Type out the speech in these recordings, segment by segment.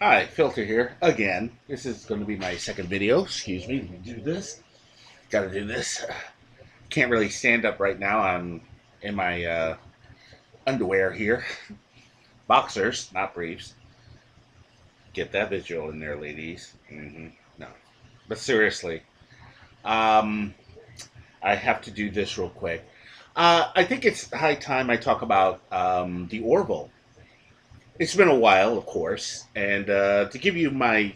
Hi, Filter here again. This is going to be my second video. Excuse me. Let me do this. Got to do this. Can't really stand up right now. I'm in my underwear here. Boxers, not briefs. Get that visual in there, ladies. No, but seriously, um, I have to do this real quick. I think it's high time I talk about the Orville. It's been a while, of course, and to give you my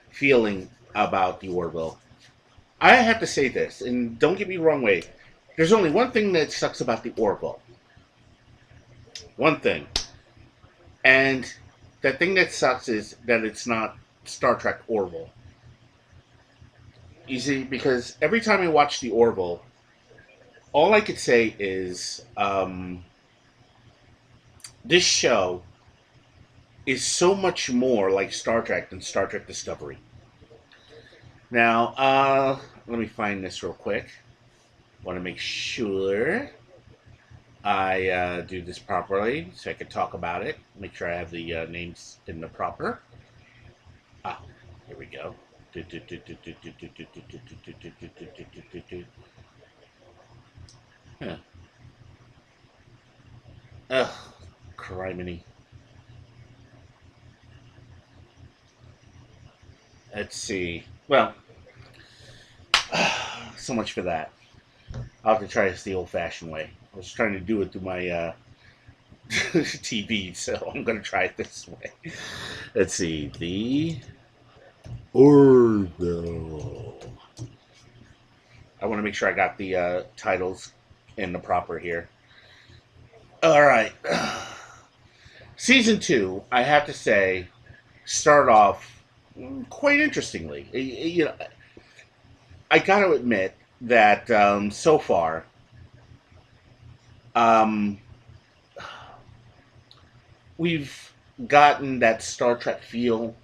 feeling about the Orville, I have to say this, and don't get me the wrong way. There's only one thing that sucks about the Orville. One thing. And that thing that sucks is that it's not Star Trek Orville. You see, because every time I watch the Orville, all I could say is this show is so much more like Star Trek than Star Trek Discovery. Now, let me find this real quick. Want to make sure I do this properly so I can talk about it. Make sure I have the names in the proper. Ah, here we go. Huh. Ugh, criminy. Let's see. Well, so much for that. I'll have to try this the old-fashioned way. I was trying to do it through my TV, so I'm going to try it this way. Let's see. The Orville. I want to make sure I got the titles in the proper here. All right. Season 2, I have to say, start off quite interestingly. I got to admit that so far, um, we've gotten that Star Trek feel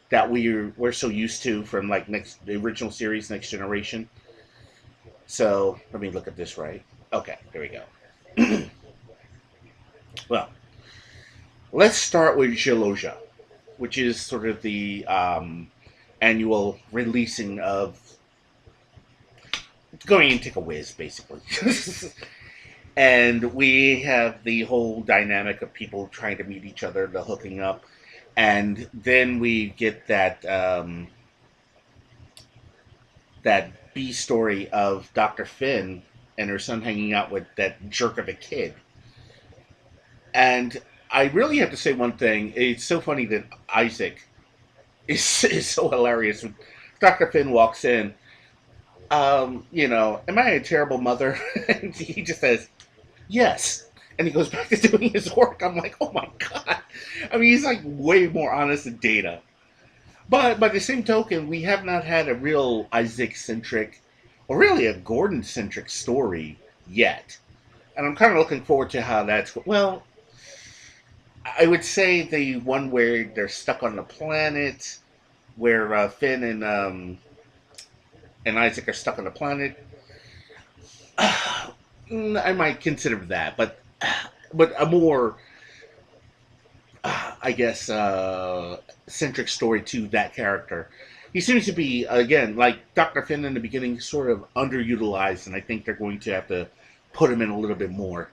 that we're so used to from like the original series, Next Generation. So let me look at this right. Okay, there we go. Well, let's start with Shailaja, which is sort of the annual releasing of going and take a whiz, basically. And we have the whole dynamic of people trying to meet each other, the hooking up, and then we get that B story of Dr. Finn and her son hanging out with that jerk of a kid. And I really have to say one thing. It's so funny that Isaac is so hilarious. When Dr. Finn walks in, am I a terrible mother? And he just says, yes. And he goes back to doing his work. I'm like, oh my God. I mean, he's like way more honest than Data. But by the same token, we have not had a real Isaac centric, or really a Gordon centric story yet. And I'm kind of looking forward to how that's. Well, I would say the one where they're stuck on the planet, where Finn and Isaac are stuck on the planet. I might consider that, but a more, I guess, centric story to that character. He seems to be, again, like Dr. Finn in the beginning, sort of underutilized, and I think they're going to have to put him in a little bit more.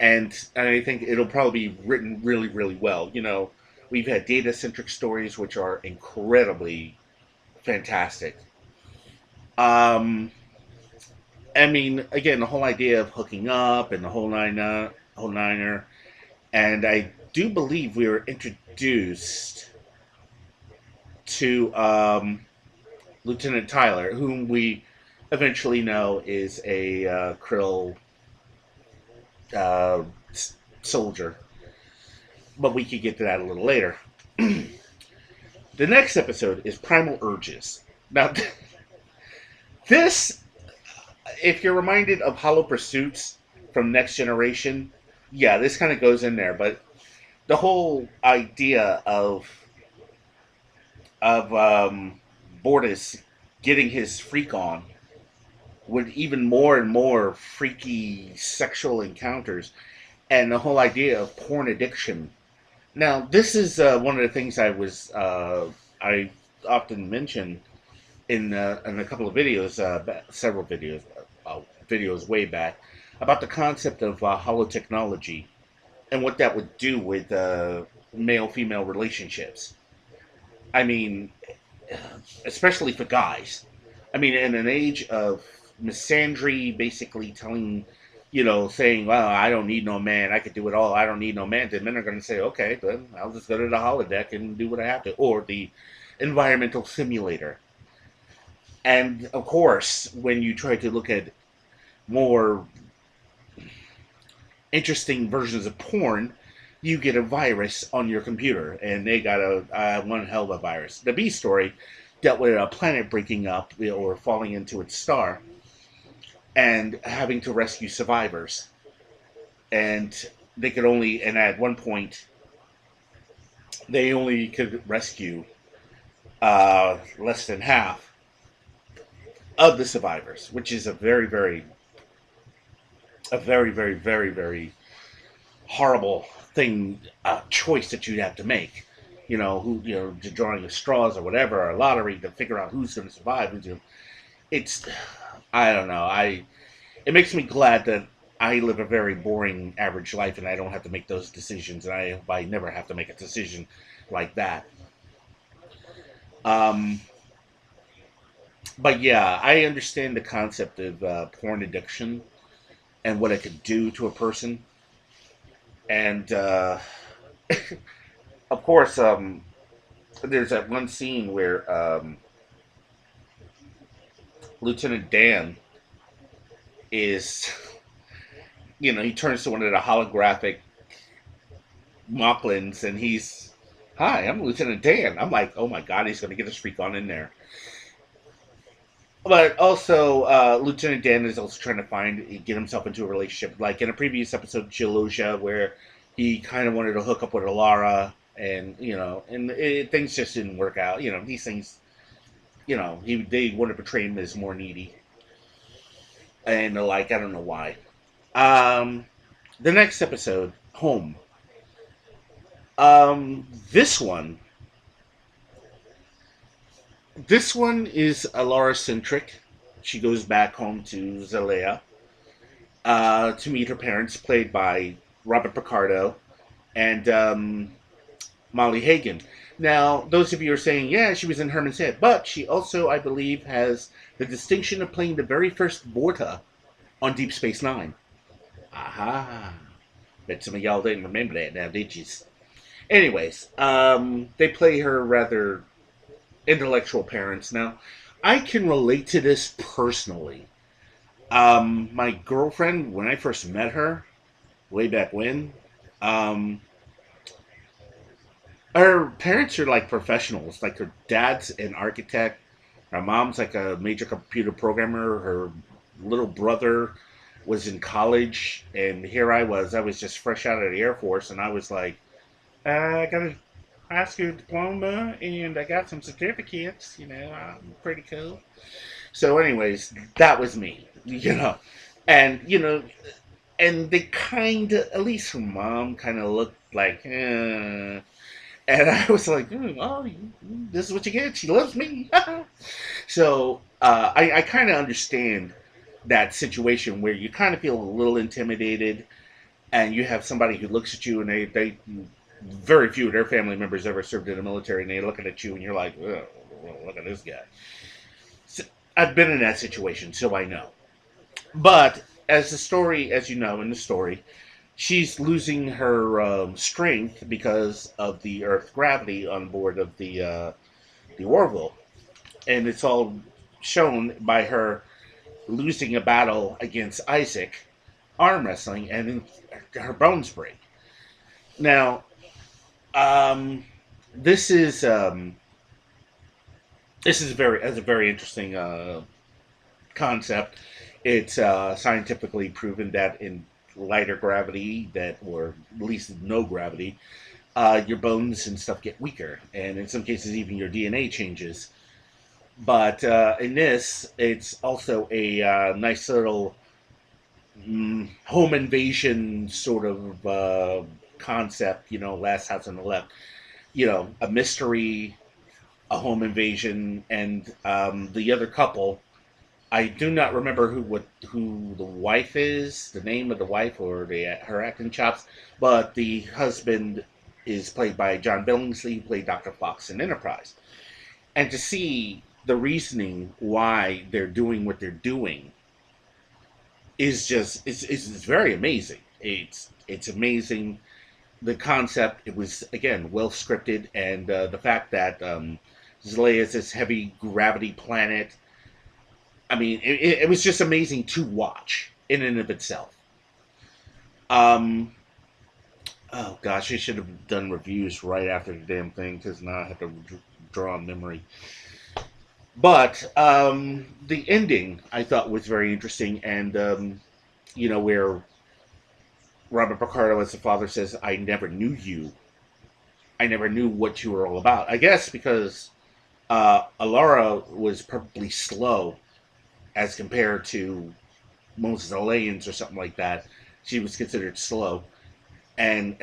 And I think it'll probably be written really, really well. We've had data-centric stories, which are incredibly fantastic. Um, I mean, again, the whole idea of hooking up and the whole niner, and I do believe we were introduced to Lieutenant Tyler, whom we eventually know is a krill uh, soldier, but we could get to that a little later. The next episode is Primal Urges. Now, this, if you're reminded of Hollow Pursuits from Next Generation, yeah, this kind of goes in there. But the whole idea of Bortus getting his freak on with even more and more freaky sexual encounters, and the whole idea of porn addiction Now, this is one of the things I often mention in a couple of videos, several videos way back, about the concept of holotechnology and what that would do with male-female relationships. I mean, especially for guys. I mean, in an age of misandry, basically telling, saying, "Well, I don't need no man. I could do it all. I don't need no man." Then men are going to say, "Okay, then I'll just go to the holodeck and do what I have to," or the environmental simulator. And of course, when you try to look at more interesting versions of porn, you get a virus on your computer, and they got one hell of a virus. The B story dealt with a planet breaking up or falling into its star, and having to rescue survivors. And they could only, and at one point, they only could rescue less than half of the survivors, which is a very horrible thing, choice that you'd have to make. Drawing of straws or whatever, or a lottery to figure out who's going to survive. It's, I don't know. It makes me glad that I live a very boring, average life, and I don't have to make those decisions, and I never have to make a decision like that. Um, but yeah, I understand the concept of porn addiction and what it could do to a person, and of course, there's that one scene where Lieutenant Dan is, he turns to one of the holographic Mocklins, and he's, "Hi, I'm Lieutenant Dan." I'm like, oh my god, he's going to get his freak on in there. But also, Lieutenant Dan is also trying to get himself into a relationship. Like in a previous episode, Shailaja, where he kind of wanted to hook up with Alara, and things just didn't work out. These things, they want to portray him as more needy, and like, I don't know why. Um, the next episode, Home. This one, is Alara centric. She goes back home to Zalea to meet her parents, played by Robert Picardo and Molly Hagan. Now, those of you are saying, yeah, she was in Herman's Head, but she also, I believe, has the distinction of playing the very first Borta on Deep Space Nine. Aha. Bet some of y'all didn't remember that now, did you? Anyways, they play her rather intellectual parents. Now, I can relate to this personally. My girlfriend, when I first met her, way back when, um, her parents are like professionals. Like her dad's an architect, her mom's like a major computer programmer, her little brother was in college, and here I was just fresh out of the Air Force, and I was like, I got a high school diploma, and I got some certificates, I'm pretty cool. So, anyways, that was me, and and they kind of, at least her mom, kind of looked like, and I was like, oh, this is what you get. She loves me. So I kind of understand that situation where you kind of feel a little intimidated, and you have somebody who looks at you, and they very few of their family members ever served in the military, and they're looking at you, and you're like, oh, look at this guy. So, I've been in that situation, so I know. But as you know in the story, she's losing her strength because of the Earth gravity on board of the Orville, and it's all shown by her losing a battle against Isaac, arm wrestling, and then her bones break. Now, um, this is a very interesting concept. It's scientifically proven that in lighter gravity, or at least no gravity, your bones and stuff get weaker, and in some cases even your DNA changes. But in this, it's also a nice little home invasion sort of concept, Last House on the Left, a mystery, a home invasion, and the other couple. I do not remember who the wife is, the name of the wife or her acting chops, but the husband is played by John Billingsley, who played Dr. Fox in Enterprise. And to see the reasoning why they're doing what they're doing is just it's very amazing. It's amazing. The concept, it was again well scripted, and the fact that Zlea is this heavy gravity planet. I mean, it was just amazing to watch in and of itself. Oh gosh, I should have done reviews right after the damn thing because now I have to draw on memory. But the ending I thought was very interesting, and where Robert Picardo as the father says, "I never knew you. I never knew what you were all about." I guess because Alara was probably slow as compared to most Zelayans or something like that. She was considered slow, and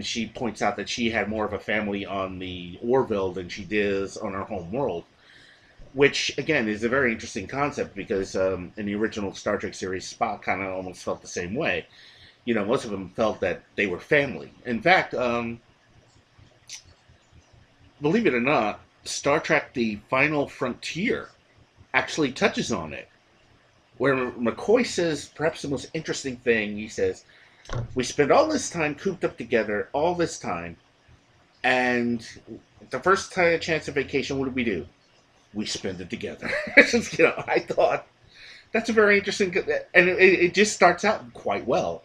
she points out that she had more of a family on the Orville than she does on her home world, which again is a very interesting concept because in the original Star Trek series, Spock kind of almost felt the same way. Most of them felt that they were family. In fact, believe it or not, Star Trek: The Final Frontier actually touches on it, where McCoy says perhaps the most interesting thing. He says, "We spent all this time cooped up together, all this time, and the first chance of vacation, what do? We spend it together." I thought that's a very interesting, and it just starts out quite well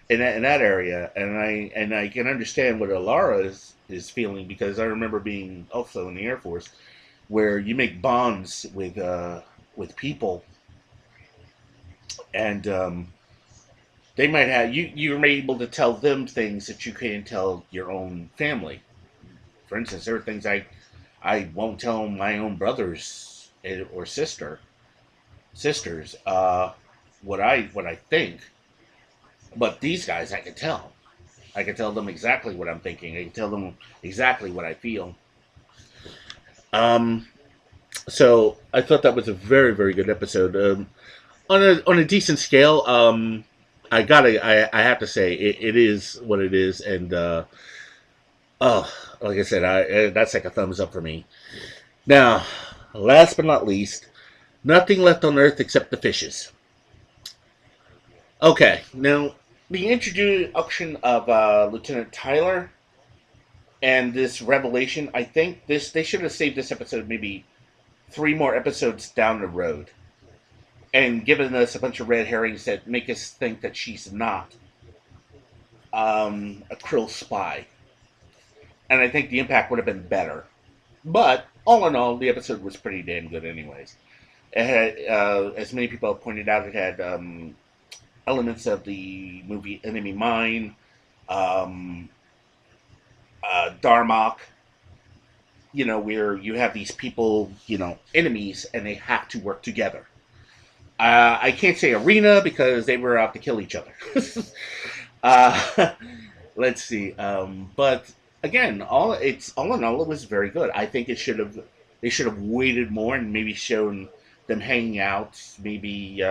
in that area, and I can understand what Alara is feeling, because I remember being also in the Air Force, where you make bonds with people, and they might have you're able to tell them things that you can't tell your own family. For instance, there are things I won't tell my own brothers or sisters what I think, but these guys I can tell. I can tell them exactly what I'm thinking. I can tell them exactly what I feel. So I thought that was a very, very good episode. On a decent scale, I have to say it is what it is, and like I said, that's like a thumbs up for me. Now, last but not least, nothing left on Earth except the fishes. Okay, now the introduction of Lieutenant Tyler and this revelation, I think they should have saved this episode maybe 3 more episodes down the road, and given us a bunch of red herrings that make us think that she's not a krill spy. And I think the impact would have been better. But all in all, the episode was pretty damn good anyways. It had, as many people have pointed out, it had elements of the movie Enemy Mine, Darmok, where you have these people, enemies, and they have to work together. I can't say Arena because they were out to kill each other. Let's see. But again, all in all, it was very good. I think they should have waited more and maybe shown them hanging out, maybe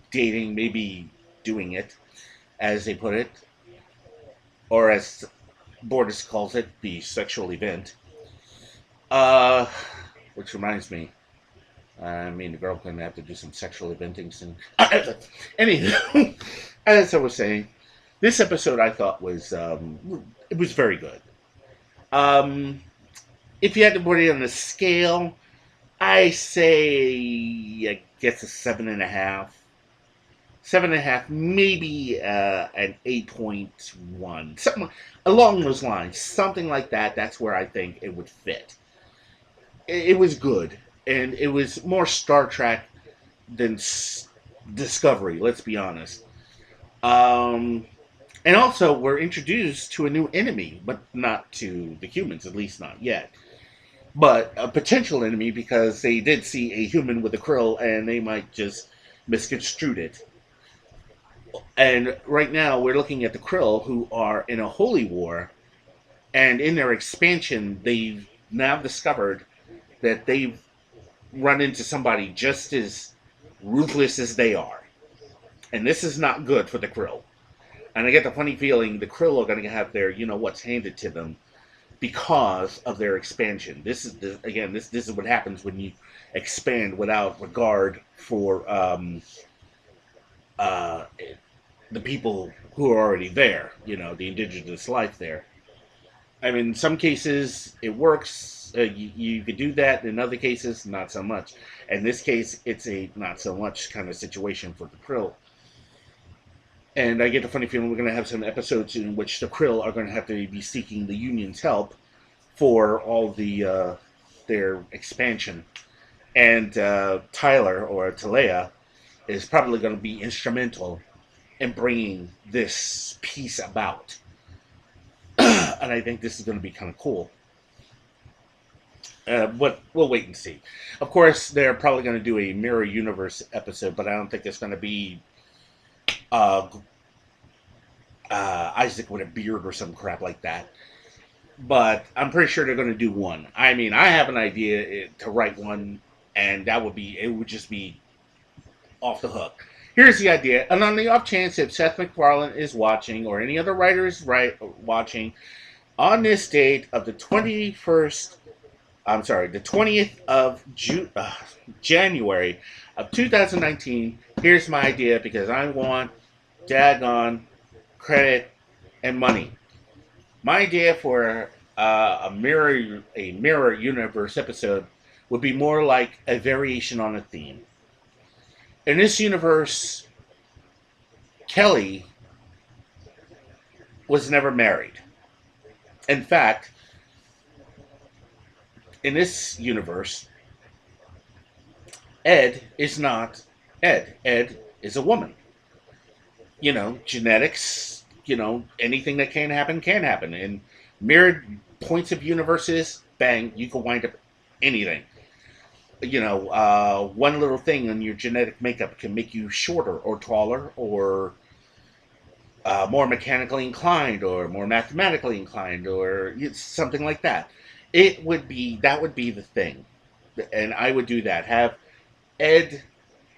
dating, maybe doing it, as they put it, or as Borges calls it, the sexual event. Which reminds me, the girl gonna have to do some sexual eventing soon. Anywho, as I was saying, this episode I thought was it was very good. If you had to put it on a scale, I say I guess a 7.5. 7.5, maybe an 8.1, something along those lines, something like that. That's where I think it would fit. It was good, and it was more Star Trek than Discovery. Let's be honest. And also, we're introduced to a new enemy, but not to the humans, at least not yet. But a potential enemy, because they did see a human with a krill, and they might just misconstrue it. And right now we're looking at the krill, who are in a holy war, and in their expansion they've now discovered that they've run into somebody just as ruthless as they are. And this is not good for the krill. And I get the funny feeling the krill are going to have their, what's handed to them because of their expansion. This is this is what happens when you expand without regard for uh, the people who are already there. The indigenous life there. I mean, in some cases it works. You could do that. In other cases, not so much. In this case, it's a not so much kind of situation for the krill. And I get the funny feeling we're going to have some episodes in which the krill are going to have to be seeking the Union's help for all the their expansion. And Tyler, or Talea, is probably going to be instrumental in bringing this piece about. And I think this is going to be kind of cool. But we'll wait and see. Of course, they're probably going to do a Mirror Universe episode, but I don't think it's going to be uh, Isaac with a beard or some crap like that. But I'm pretty sure they're going to do one. I mean, I have an idea to write one, and it would just be off the hook. Here's the idea, and on the off chance if Seth MacFarlane is watching, or any other writer is watching, on this date of the 21st, the 20th of January of 2019, here's my idea, because I want daggone credit and money. My idea for a mirror universe episode would be more like a variation on a theme. In this universe, Kelly was never married. In fact, in this universe, Ed is not Ed. Ed is a woman. Genetics, anything that can happen can happen. In mirrored points of universes, bang, you can wind up anything. One little thing in your genetic makeup can make you shorter or taller, or more mechanically inclined, or more mathematically inclined, or something like that. That would be the thing, and I would do that. Have Ed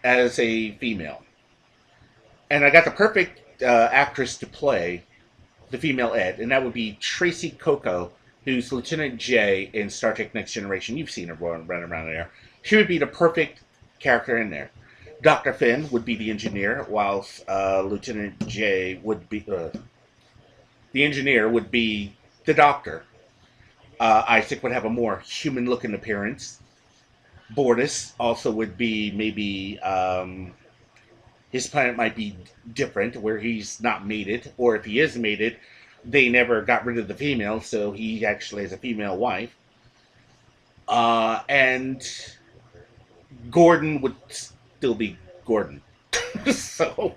as a female, and I got the perfect actress to play the female Ed, and that would be Tracy Coco, who's Lieutenant J in Star Trek Next Generation. You've seen her running around there. She would be the perfect character in there. Dr. Finn would be the engineer, whilst Lieutenant J would be the engineer would be the doctor. Isaac would have a more human-looking appearance. Bortus also would be maybe his planet might be different, where he's not mated, or if he is mated, they never got rid of the female, so he actually has a female wife. And Gordon would still be Gordon. So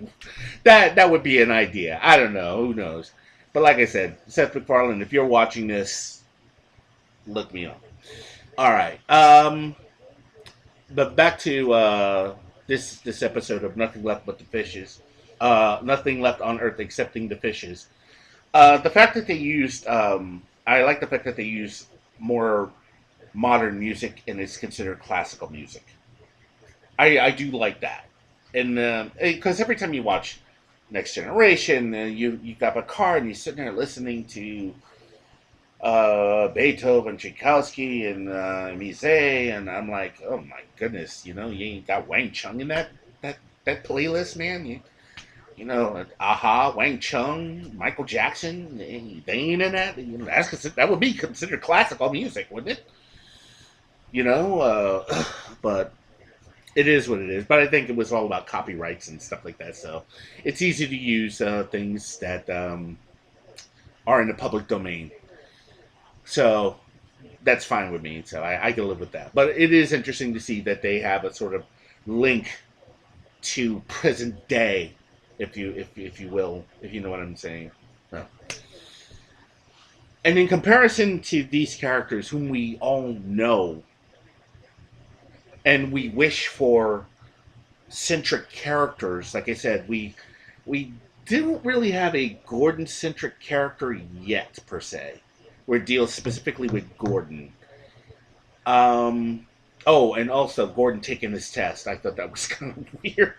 that would be an idea. I don't know. Who knows? But like I said, Seth MacFarlane, if you're watching this, look me up. All right. But back to this episode of Nothing Left But the Fishes. Nothing left on Earth excepting the fishes. The fact that they used, I like the fact that they use more modern music and it's considered classical music. I do like that. And because every time you watch Next Generation, you got a car and you're sitting there listening to Beethoven, Tchaikovsky, and Bizet, and I'm like, oh my goodness, you ain't got Wang Chung in that playlist, man. Aha, Wang Chung, Michael Jackson, they ain't in that. That would be considered classical music, wouldn't it? But it is what it is. But I think it was all about copyrights and stuff like that. So it's easy to use things that are in the public domain. So that's fine with me. So I can live with that. But it is interesting to see that they have a sort of link to present day, if you will, if you know what I'm saying. No. And in comparison to these characters whom we all know, and we wish for centric characters, like I said, we we didn't really have a Gordon-centric character yet, per se, where it deals specifically with Gordon. Um, oh, and also Gordon taking this test. I thought that was kind of weird.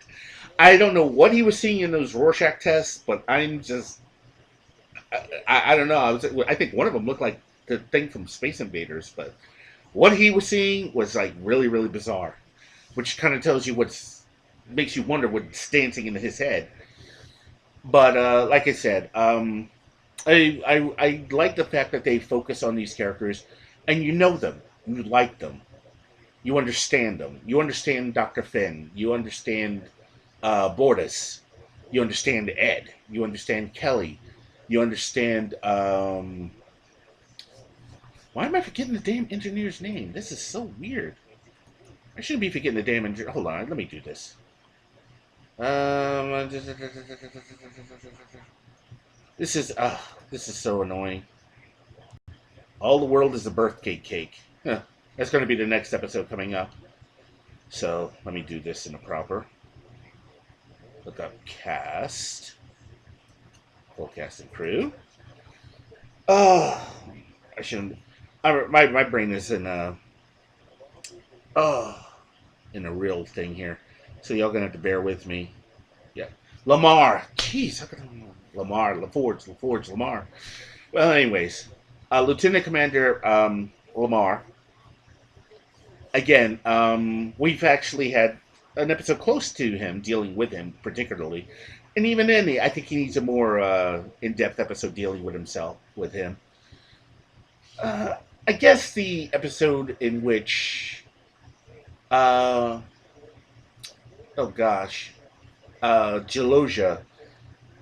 I don't know what he was seeing in those Rorschach tests, but I'm just I don't know. I think one of them looked like the thing from Space Invaders, but what he was seeing was like really really bizarre, which kind of tells you what's makes you wonder what's dancing in his head. But like I said, I like the fact that they focus on these characters, and you know them, you like them, you understand them, you understand Dr. Finn, you understand Bortus, you understand Ed, you understand Kelly, you understand. Why am I forgetting the damn engineer's name? This is so weird. I shouldn't be forgetting the damn engineer. Hold on, let me do this. This is this is so annoying. All the world is a birthday cake. Huh. That's going to be the next episode coming up. So let me do this in a proper. Look up cast, full cast and crew. Oh, I shouldn't. My brain is in a in a real thing here. So y'all gonna have to bear with me. Yeah, Lamar. Jeez, how could I know? Lamar, LaForge, Lamar. Well, anyways, Lieutenant Commander Lamar. Again, we've actually had an episode close to him, dealing with him particularly, and even then, I think he needs a more in-depth episode dealing with himself, with him. I guess the episode in which, uh, oh gosh, Shailaja.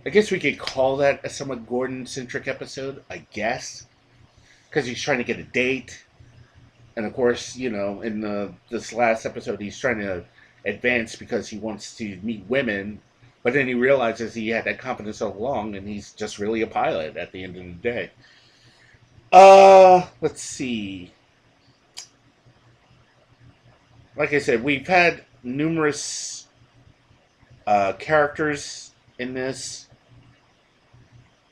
I guess we could call that a somewhat Gordon-centric episode. I guess because he's trying to get a date, and of course, you know, in this last episode, he's trying to advance because he wants to meet women, but then he realizes he had that confidence all along, and he's just really a pilot at the end of the day. Let's see. Like I said, we've had numerous characters in this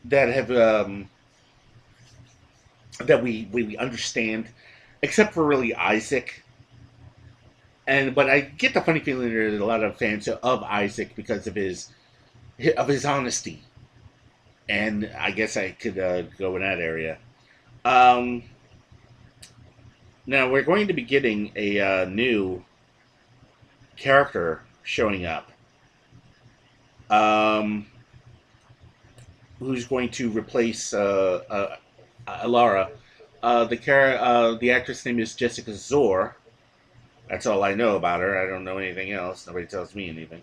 that have that we understand, except for really Isaac. And but I get the funny feeling there's a lot of fans of Isaac because of his honesty, and I guess I could go in that area. Um, Now we're going to be getting a new character showing up, um, who's going to replace Alara. The actress name is Jessica Zor. That's all I know about her. I don't know anything else. Nobody tells me anything.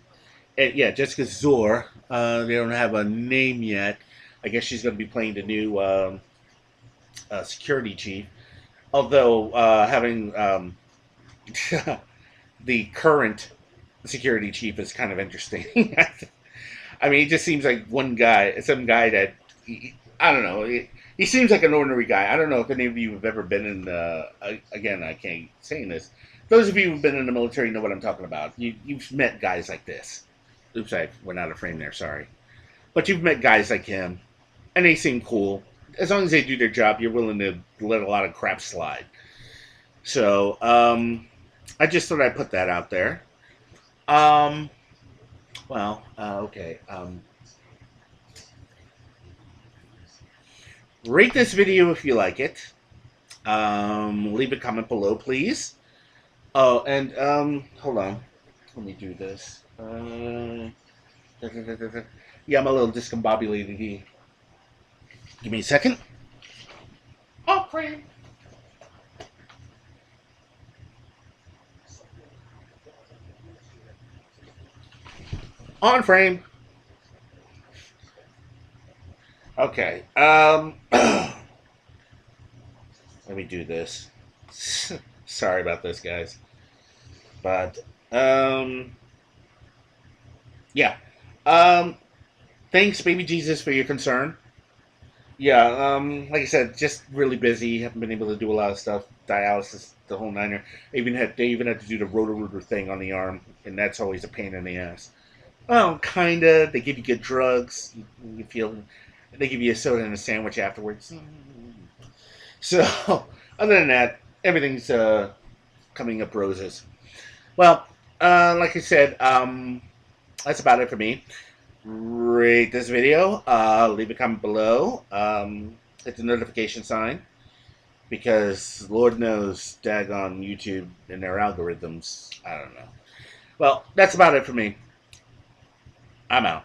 And yeah, Jessica Zor. They don't have a name yet. I guess she's going to be playing the new security chief. Although having the current security chief is kind of interesting. I mean, he just seems like one guy, some guy that I don't know. He seems like an ordinary guy. I don't know if any of you have ever been in. Again, I can't say this. Those of you who've been in the military know what I'm talking about. You've met guys like this. Oops, I went out of frame there. Sorry, but you've met guys like him, and they seem cool. As long as they do their job, you're willing to let a lot of crap slide. So, I just thought I'd put that out there. Um, okay. Rate this video if you like it. Leave a comment below, please. Oh, and hold on. Let me do this. Yeah, I'm a little discombobulated. Give me a second. Oh, frame. On frame. Okay. Let me do this. Sorry about this, guys. But yeah. Thanks, baby Jesus, for your concern. Yeah, like I said, just really busy. Haven't been able to do a lot of stuff. Dialysis, the whole niner. They even had to do the roto-rooter thing on the arm, and that's always a pain in the ass. Oh, kinda. They give you good drugs. You feel. They give you a soda and a sandwich afterwards. So, other than that, everything's coming up roses. Well, like I said, that's about it for me. Rate this video. Leave a comment below. Hit the notification sign. Because Lord knows, daggone YouTube and their algorithms. I don't know. Well, that's about it for me. I'm out.